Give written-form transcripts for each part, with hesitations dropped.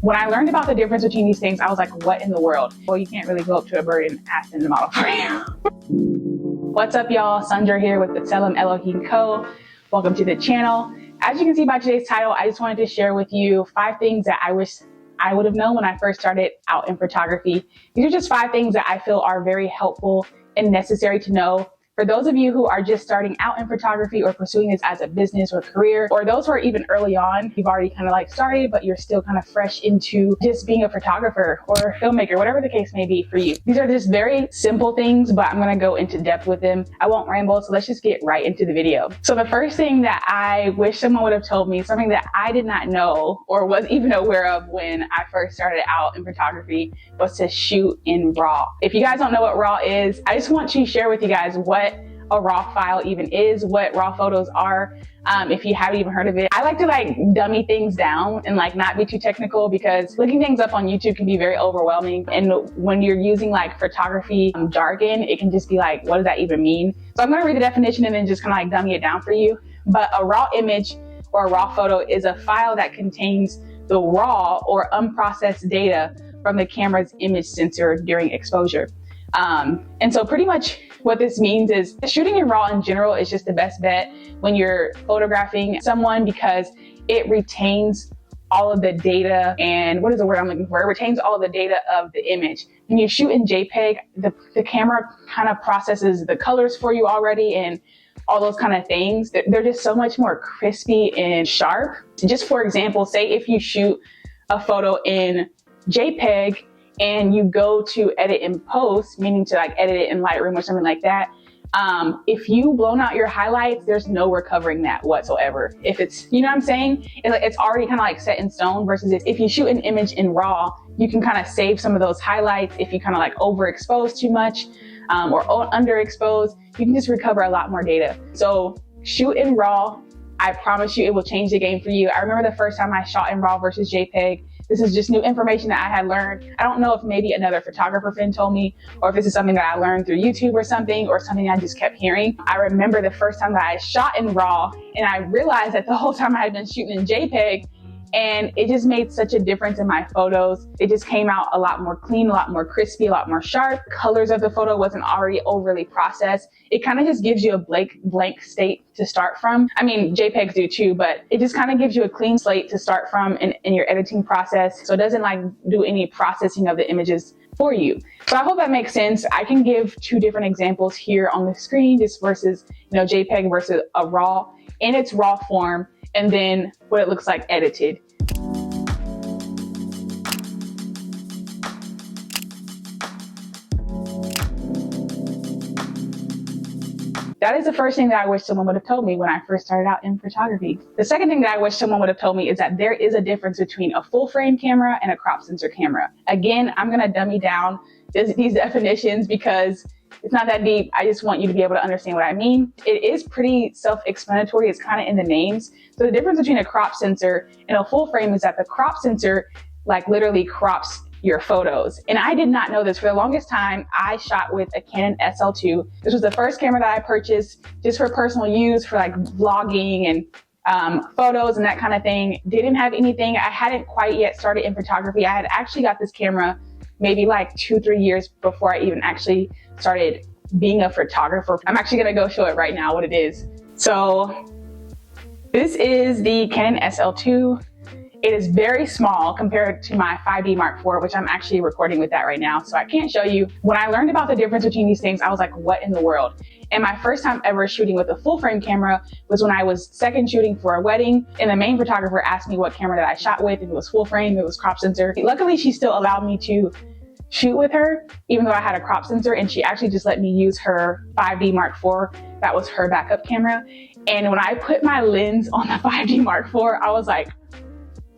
When I learned about the difference between these things, I was like, what in the world? Well, you can't really go up to a bird and ask them to model for you. What's up, y'all? Sandra here with the Elohim Co. Welcome to the channel. As you can see by today's title, I just wanted to share with you 5 things that I wish I would have known when I first started out in photography. These are just 5 things that I feel are very helpful and necessary to know for those of you who are just starting out in photography or pursuing this as a business or career, or those who are even early on, you've already kind of like started, but you're still kind of fresh into just being a photographer or filmmaker, whatever the case may be for you. These are just very simple things, but I'm going to go into depth with them. I won't ramble, so let's just get right into the video. So the first thing that I wish someone would have told me, something that I did not know or was even aware of when I first started out in photography, was to shoot in RAW. If you guys don't know what RAW is, I just want to share with you guys what a RAW file even is, what RAW photos are. If you haven't even heard of it, I like to like dummy things down and like not be too technical, because looking things up on YouTube can be very overwhelming. And when you're using like photography jargon, it can just be like, what does that even mean? So I'm going to read the definition and then just kind of like dummy it down for you. But a RAW image or a RAW photo is a file that contains the raw or unprocessed data from the camera's image sensor during exposure. And so pretty much what this means is shooting in RAW in general is just the best bet when you're photographing someone, because it retains all of the data, and what is the word I'm looking for? It retains all of the data of the image. When you shoot in JPEG, the camera kind of processes the colors for you already and all those kind of things. They're just so much more crispy and sharp. Just for example, say if you shoot a photo in JPEG and you go to edit in post, meaning to like edit it in Lightroom or something like that, if you blown out your highlights, there's no recovering that whatsoever. If it's, you know what I'm saying? It's already kind of like set in stone, versus if you shoot an image in RAW, you can kind of save some of those highlights. If you kind of like overexpose too much or underexpose, you can just recover a lot more data. So shoot in RAW. I promise you it will change the game for you. I remember the first time I shot in RAW versus JPEG. This is just new information that I had learned. I don't know if maybe another photographer friend told me, or if this is something that I learned through YouTube or something I just kept hearing. I remember the first time that I shot in RAW, and I realized that the whole time I had been shooting in JPEG, and it just made such a difference in my photos. It just came out a lot more clean, a lot more crispy, a lot more sharp. Colors of the photo wasn't already overly processed. It kind of just gives you a blank state to start from. I mean, JPEGs do too, but it just kind of gives you a clean slate to start from in your editing process. So it doesn't like do any processing of the images for you. So I hope that makes sense. I can give 2 different examples here on the screen, just versus, you know, JPEG versus a RAW in its RAW form, and then what it looks like edited. That is the first thing that I wish someone would have told me when I first started out in photography. The second thing that I wish someone would have told me is that there is a difference between a full frame camera and a crop sensor camera. Again, I'm going to dummy down these definitions because it's not that deep. I just want you to be able to understand what I mean. It is pretty self-explanatory. It's kind of in the names. So the difference between a crop sensor and a full frame is that the crop sensor like literally crops your photos. And I did not know this. For the longest time, I shot with a Canon SL2. This was the first camera that I purchased just for personal use, for like vlogging and photos and that kind of thing. Didn't have anything. I hadn't quite yet started in photography. I had actually got this camera maybe like 2-3 years before I even actually started being a photographer. I'm actually gonna go show it right now what it is. So this is the Canon SL2. It is very small compared to my 5D Mark IV, which I'm actually recording with that right now, so I can't show you. When I learned about the difference between these things, I was like, what in the world? And my first time ever shooting with a full frame camera was when I was second shooting for a wedding, and the main photographer asked me what camera that I shot with, and it was full frame, it was crop sensor. Luckily, she still allowed me to shoot with her, even though I had a crop sensor, and she actually just let me use her 5D Mark IV. That was her backup camera. And when I put my lens on the 5D Mark IV, I was like,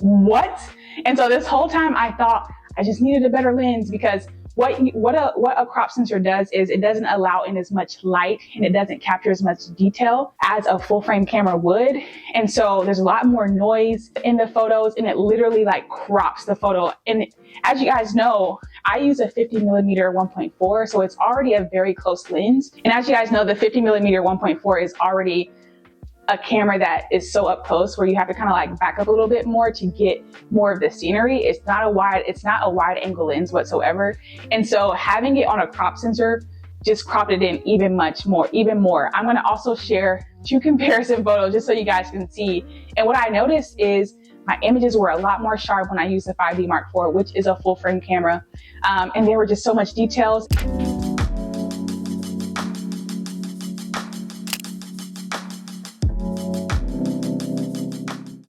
what? And so this whole time I thought I just needed a better lens, because what a crop sensor does is it doesn't allow in as much light, and it doesn't capture as much detail as a full frame camera would. And so there's a lot more noise in the photos, and it literally like crops the photo. And as you guys know, I use a 50mm 1.4, so it's already a very close lens. And as you guys know, the 50mm 1.4 is already a camera that is so up close where you have to kind of like back up a little bit more to get more of the scenery. It's not a wide angle lens whatsoever. And so having it on a crop sensor just cropped it in even more. I'm going to also share 2 comparison photos just so you guys can see. And what I noticed is my images were a lot more sharp when I used the 5D Mark IV, which is a full frame camera. And there were just so much details.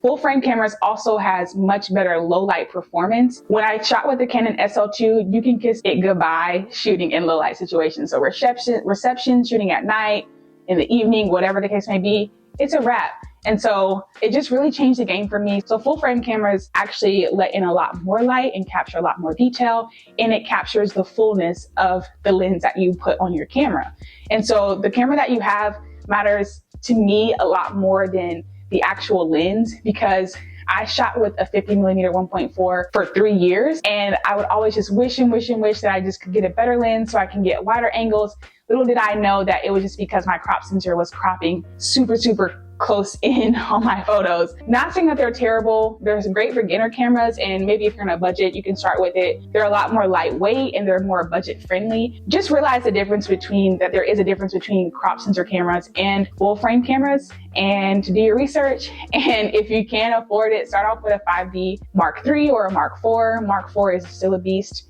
Full frame cameras also has much better low light performance. When I shot with the Canon SL2, you can kiss it goodbye shooting in low light situations. So reception, shooting at night, in the evening, whatever the case may be, it's a wrap. And so it just really changed the game for me. So full frame cameras actually let in a lot more light and capture a lot more detail, and it captures the fullness of the lens that you put on your camera. And so the camera that you have matters to me a lot more than the actual lens, because I shot with a 50mm 1.4 for 3 years, and I would always just wish that I just could get a better lens so I can get wider angles. Little did I know that it was just because my crop sensor was cropping super close in on my photos. Not saying that they're terrible. They're great for beginner cameras, and maybe if you're on a budget, you can start with it. They're a lot more lightweight and they're more budget friendly. Just realize there is a difference between crop sensor cameras and full frame cameras, and do your research. And if you can afford it, start off with a 5D Mark III or a Mark IV. Mark IV is still a beast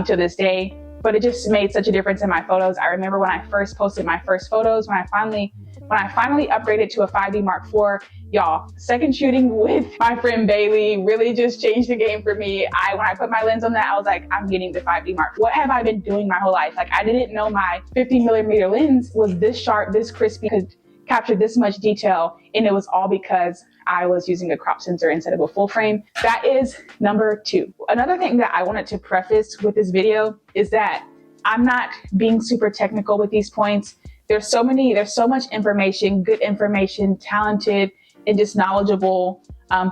to this day, but it just made such a difference in my photos. I remember when I first posted my first photos, when I finally upgraded to a 5D Mark IV, y'all, second shooting with my friend Bailey really just changed the game for me. When I put my lens on that, I was like, I'm getting the 5D Mark. What have I been doing my whole life? Like, I didn't know my 50mm lens was this sharp, this crispy, could capture this much detail, and it was all because I was using a crop sensor instead of a full frame. That is number 2. Another thing that I wanted to preface with this video is that I'm not being super technical with these points. There's so much information, good information, talented and just knowledgeable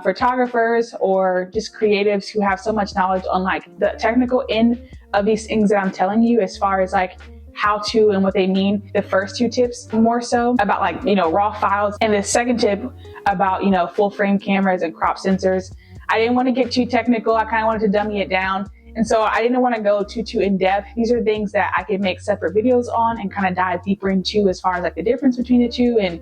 photographers or just creatives who have so much knowledge on like the technical end of these things that I'm telling you, as far as like how to and what they mean. The first 2 tips more so about like, raw files, and the second tip about, full frame cameras and crop sensors. I didn't want to get too technical. I kind of wanted to dummy it down. And so I didn't want to go too in depth. These are things that I could make separate videos on and kind of dive deeper into, as far as like the difference between the 2 and,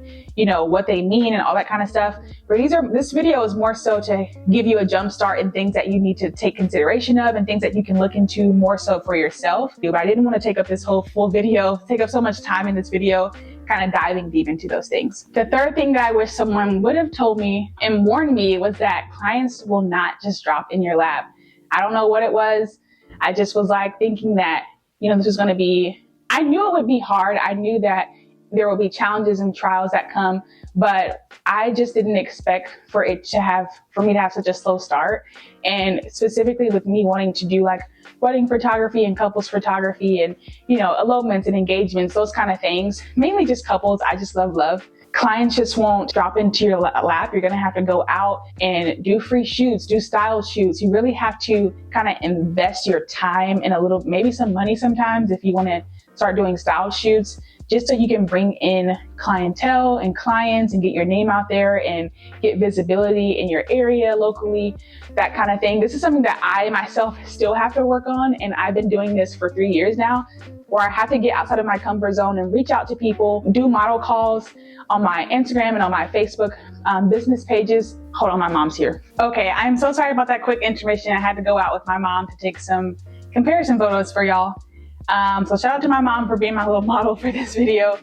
what they mean and all that kind of stuff. But this video is more so to give you a jump start in things that you need to take consideration of and things that you can look into more so for yourself. But I didn't want to take up this whole full video, take up so much time in this video, kind of diving deep into those things. The third thing that I wish someone would have told me and warned me was that clients will not just drop in your lap. I don't know what it was. I just was like thinking that, this was going to be, I knew it would be hard. I knew that there will be challenges and trials that come, but I just didn't expect for me to have such a slow start. And specifically with me wanting to do like wedding photography and couples photography and, elopements and engagements, those kind of things, mainly just couples. I just love. Clients just won't drop into your lap. You're going to have to go out and do free shoots, do style shoots. You really have to kind of invest your time and maybe some money sometimes if you want to start doing style shoots, just so you can bring in clientele and clients and get your name out there and get visibility in your area locally, that kind of thing. This is something that I myself still have to work on, and I've been doing this for 3 years now, where I have to get outside of my comfort zone and reach out to people, do model calls on my Instagram and on my Facebook business pages. Hold on, my mom's here. Okay, I'm so sorry about that quick intermission. I had to go out with my mom to take some comparison photos for y'all. So shout out to my mom for being my little model for this video.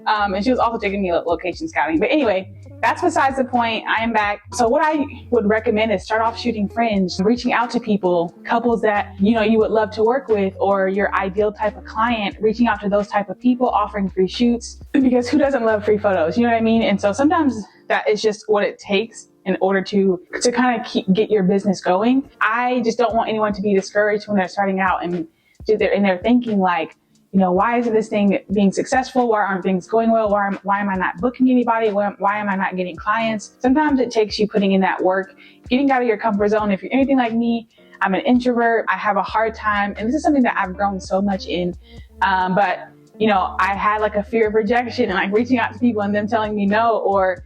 And she was also taking me location scouting. But anyway, that's besides the point. I am back. So what I would recommend is start off shooting fringe, reaching out to people, couples that, you would love to work with, or your ideal type of client, reaching out to those type of people, offering free shoots, because who doesn't love free photos? You know what I mean? And so sometimes that is just what it takes in order to kind of get your business going. I just don't want anyone to be discouraged when they're starting out and they're thinking like, why isn't this thing being successful? Why aren't things going well? Why am I not booking anybody? Why am I not getting clients? Sometimes it takes you putting in that work, getting out of your comfort zone. If you're anything like me, I'm an introvert. I have a hard time. And this is something that I've grown so much in. But I had like a fear of rejection and like reaching out to people and them telling me no, or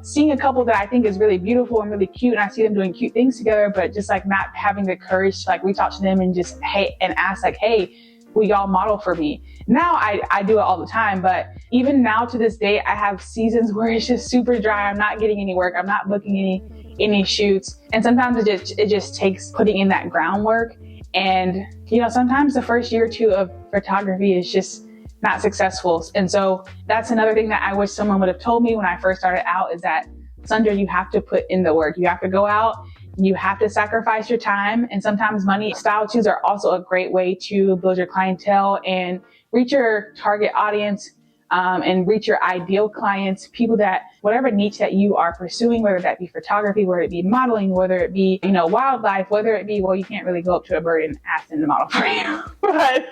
seeing a couple that I think is really beautiful and really cute, and I see them doing cute things together, but just like not having the courage to like reach out to them and just ask like, hey, will y'all model for me? Now I do it all the time, but even now to this day, I have seasons where it's just super dry. I'm not getting any work. I'm not booking any shoots. And sometimes it just takes putting in that groundwork. And, sometimes the first year or two of photography is just not successful. And so that's another thing that I wish someone would have told me when I first started out, is that, Sandra, you have to put in the work. You have to go out. You have to sacrifice your time and sometimes money. Style shoots are also a great way to build your clientele and reach your target audience, and reach your ideal clients, people that, whatever niche that you are pursuing, whether that be photography, whether it be modeling, whether it be, wildlife, whether it be, well, you can't really go up to a bird and ask them to model for you, but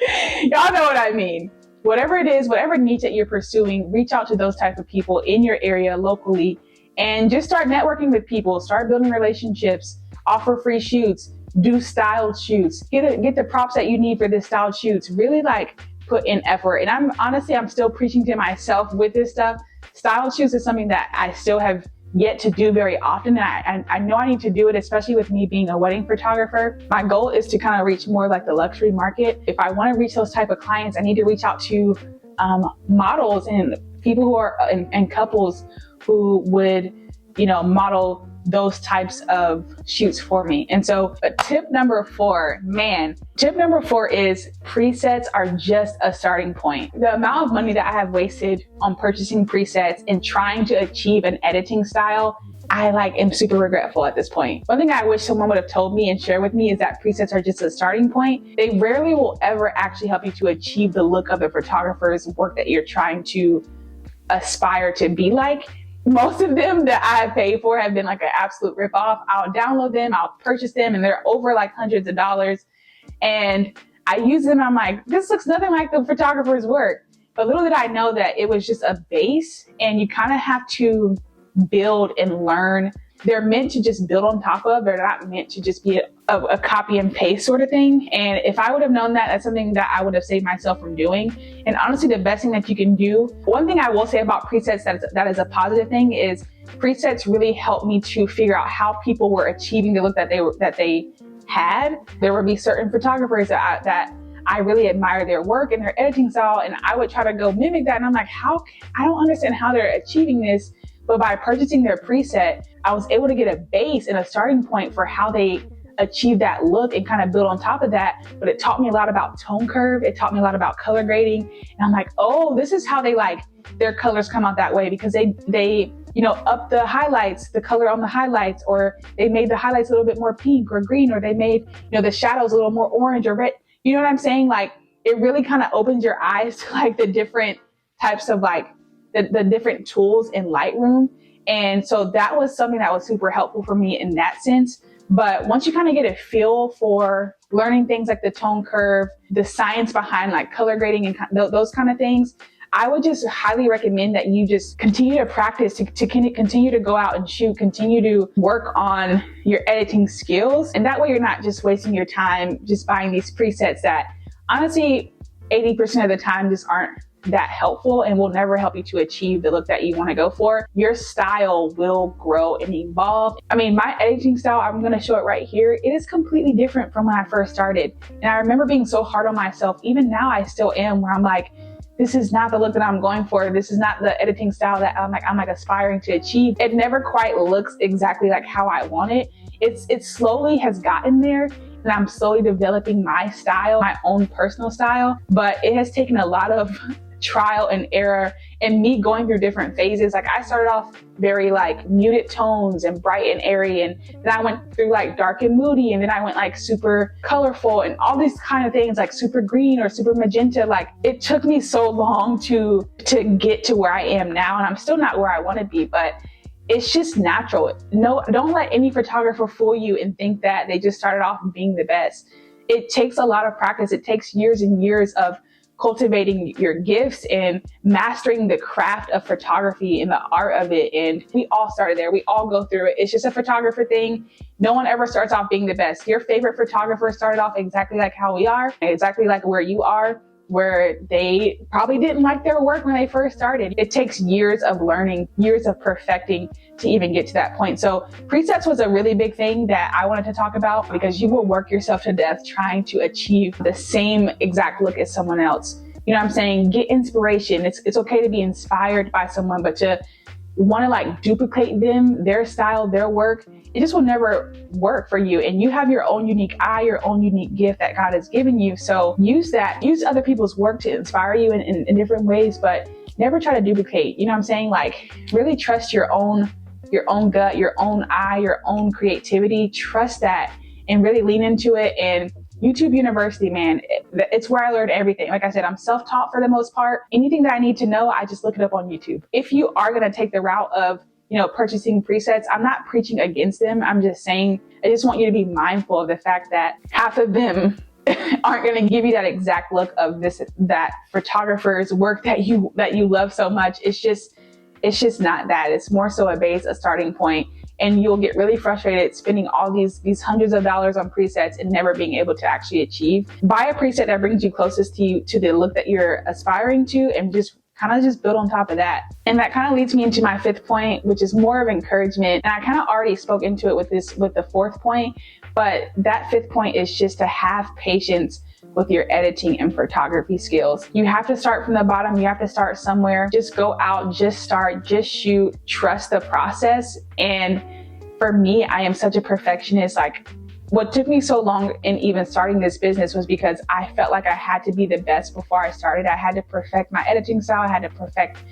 y'all know what I mean. Whatever it is, whatever niche that you're pursuing, reach out to those type of people in your area locally and just start networking with people, start building relationships, offer free shoots, do styled shoots, get the props that you need for the styled shoots, really like put in effort. And I'm still preaching to myself with this stuff. Styled shoots is something that I still have yet to do very often. And I know I need to do it, especially with me being a wedding photographer. My goal is to kind of reach more like the luxury market. If I want to reach those type of clients, I need to reach out to models and people who are and couples who would, model those types of shoots for me. And so tip number 4 is presets are just a starting point. The amount of money that I have wasted on purchasing presets and trying to achieve an editing style, I am super regretful at this point. One thing I wish someone would have told me and shared with me is that presets are just a starting point. They rarely will ever actually help you to achieve the look of the photographer's work that you're trying to aspire to be like. Most of them that I paid for have been like an absolute ripoff. I'll download them, I'll purchase them, and they're over like hundreds of dollars. And I use them, I'm like, this looks nothing like the photographer's work. But little did I know that it was just a base, and you kind of have to build and learn. They're meant to just build on top of. They're not meant to just be a copy and paste sort of thing. And if I would have known that, that's something that I would have saved myself from doing. And honestly, the best thing that you can do, one thing I will say about presets that is a positive thing, is presets really helped me to figure out how people were achieving the look that they had. There would be certain photographers that I really admire their work and their editing style, and I would try to go mimic that. And I'm like, I don't understand how they're achieving this. But by purchasing their preset, I was able to get a base and a starting point for how they achieve that look and kind of build on top of that. But it taught me a lot about tone curve. It taught me a lot about color grading. And I'm like, oh, this is how they their colors come out that way, because they up the highlights, the color on the highlights, or they made the highlights a little bit more pink or green, or they made, the shadows a little more orange or red. You know what I'm saying? It really kind of opens your eyes to the different types of the different tools in Lightroom. And so that was something that was super helpful for me in that sense. But once you kind of get a feel for learning things like the tone curve, the science behind color grading and those kind of things, I would just highly recommend that you just continue to practice, to continue to go out and shoot, continue to work on your editing skills. And that way you're not just wasting your time just buying these presets that honestly 80% of the time just aren't that helpful and will never help you to achieve the look that you want to go for. Your style will grow and evolve. I mean, my editing style, I'm going to show it right here. It is completely different from when I first started. And I remember being so hard on myself. Even now I still am, where I'm like, this is not the look that I'm going for. This is not the editing style that I'm aspiring to achieve. It never quite looks exactly like how I want it. It slowly has gotten there, and I'm slowly developing my style, my own personal style. But it has taken a lot of trial and error and me going through different phases. I started off very muted tones and bright and airy, and then I went through dark and moody, and then I went super colorful and all these kind of things, super green or super magenta. It took me so long to get to where I am now, and I'm still not where I want to be, but it's just natural. No, don't let any photographer fool you and think that they just started off being the best. It takes a lot of practice. It takes years and years of cultivating your gifts and mastering the craft of photography and the art of it. And we all started there. We all go through it. It's just a photographer thing. No one ever starts off being the best. Your favorite photographer started off exactly like how we are, exactly like where you are. where they probably didn't like their work when they first started. It takes years of learning, years of perfecting to even get to that point. So presets was a really big thing that I wanted to talk about, because you will work yourself to death trying to achieve the same exact look as someone else. You know what I'm saying? Get inspiration. It's okay to be inspired by someone, but to want to like duplicate them, their style, their work, it just will never work for you. And you have your own unique eye, your own unique gift that God has given you. So use that, use other people's work to inspire you in different ways, but never try to duplicate. You know what I'm saying? Like, really trust your own gut, your own eye, your own creativity. Trust that and really lean into it. And YouTube University, man, it's where I learned everything. Like I said, I'm self-taught for the most part. Anything that I need to know, I just look it up on YouTube. If you are going to take the route of, purchasing presets, I'm not preaching against them. I'm just saying, I just want you to be mindful of the fact that half of them aren't going to give you that exact look of that photographer's work that you love so much. It's just not that. It's more so a base, a starting point. And you'll get really frustrated spending all these hundreds of dollars on presets and never being able to actually achieve. Buy a preset that brings you closest to the look that you're aspiring to, and just build on top of that. And that kind of leads me into my fifth point, which is more of encouragement. And I kind of already spoke into it with the fourth point, but that fifth point is just to have patience with your editing and photography skills. You have to start from the bottom. You have to start somewhere. Just go out, just start, just shoot, trust the process. And for me, I am such a perfectionist. Like, what took me so long in even starting this business was because I felt like I had to be the best before I started. I had to perfect my editing style. I had to perfect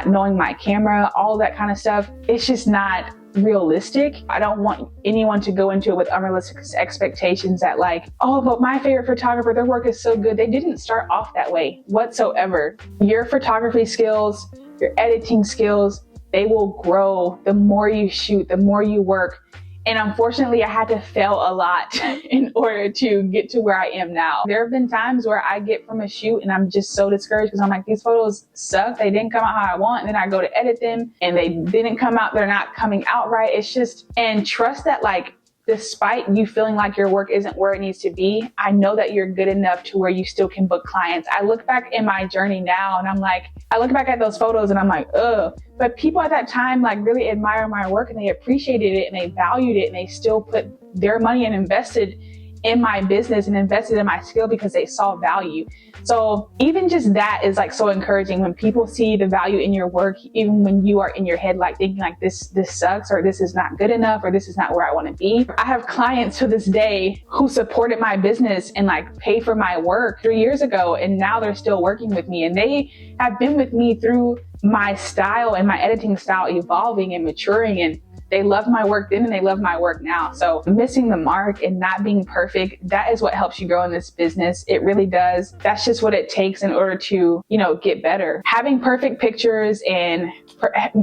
knowing my camera, all that kind of stuff. It's just not realistic. I don't want anyone to go into it with unrealistic expectations that like, oh, but my favorite photographer, their work is so good. They didn't start off that way whatsoever. Your photography skills, your editing skills, they will grow the more you shoot, the more you work. And unfortunately, I had to fail a lot in order to get to where I am now. There have been times where I get from a shoot and I'm just so discouraged because I'm like, these photos suck. They didn't come out how I want. And then I go to edit them and they didn't come out. They're not coming out right. It's just, and trust that, like, despite you feeling like your work isn't where it needs to be, I know that you're good enough to where you still can book clients. I look back in my journey now and I'm like, I look back at those photos and I'm like, ugh. But people at that time like really admire my work and they appreciated it and they valued it and they still put their money and invested in my business and invested in my skill because they saw value. So even just that is like so encouraging when people see the value in your work, even when you are in your head like thinking like this sucks, or this is not good enough, or this is not where I want to be. I have clients to this day who supported my business and like paid for my work 3 years ago, and now they're still working with me, and they have been with me through my style and my editing style evolving and maturing, and they love my work then and they love my work now. So missing the mark and not being perfect, that is what helps you grow in this business. It really does. That's just what it takes in order to, get better. Having perfect pictures and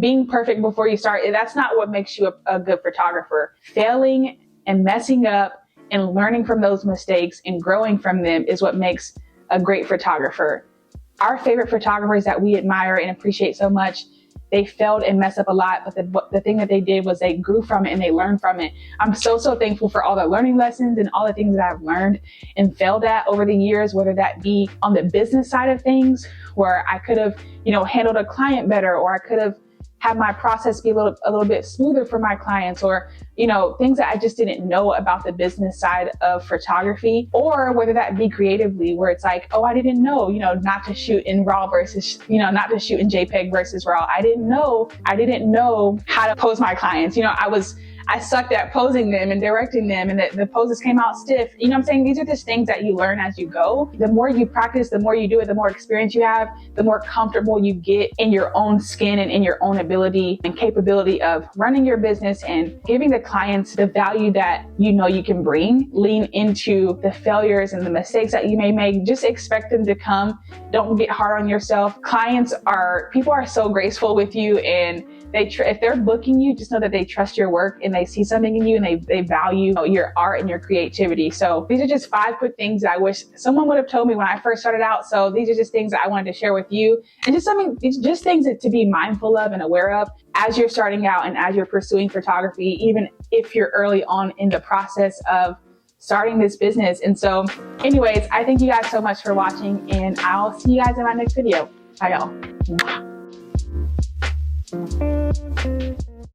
being perfect before you start, that's not what makes you a good photographer. Failing and messing up and learning from those mistakes and growing from them is what makes a great photographer. Our favorite photographers that we admire and appreciate so much, they failed and messed up a lot, but the thing that they did was they grew from it and they learned from it. I'm so thankful for all the learning lessons and all the things that I've learned and failed at over the years, whether that be on the business side of things, where I could have, handled a client better, or I could have had my process be a little bit smoother for my clients, or, things that I just didn't know about the business side of photography, or whether that be creatively, where it's like, oh, I didn't know, not to shoot in RAW versus, not to shoot in JPEG versus RAW. I didn't know how to pose my clients. I sucked at posing them and directing them, and the poses came out stiff. You know what I'm saying? These are just things that you learn as you go. The more you practice, the more you do it, the more experience you have, the more comfortable you get in your own skin and in your own ability and capability of running your business and giving the clients the value that you can bring. Lean into the failures and the mistakes that you may make. Just expect them to come. Don't get hard on yourself. People are so graceful with you, and if they're booking you, just know that they trust your work and they see something in you and they value your art and your creativity. So these are just 5 quick things that I wish someone would have told me when I first started out. So these are just things that I wanted to share with you, and just things to be mindful of and aware of as you're starting out and as you're pursuing photography, even if you're early on in the process of starting this business. And so anyways, I thank you guys so much for watching, and I'll see you guys in my next video. Bye y'all.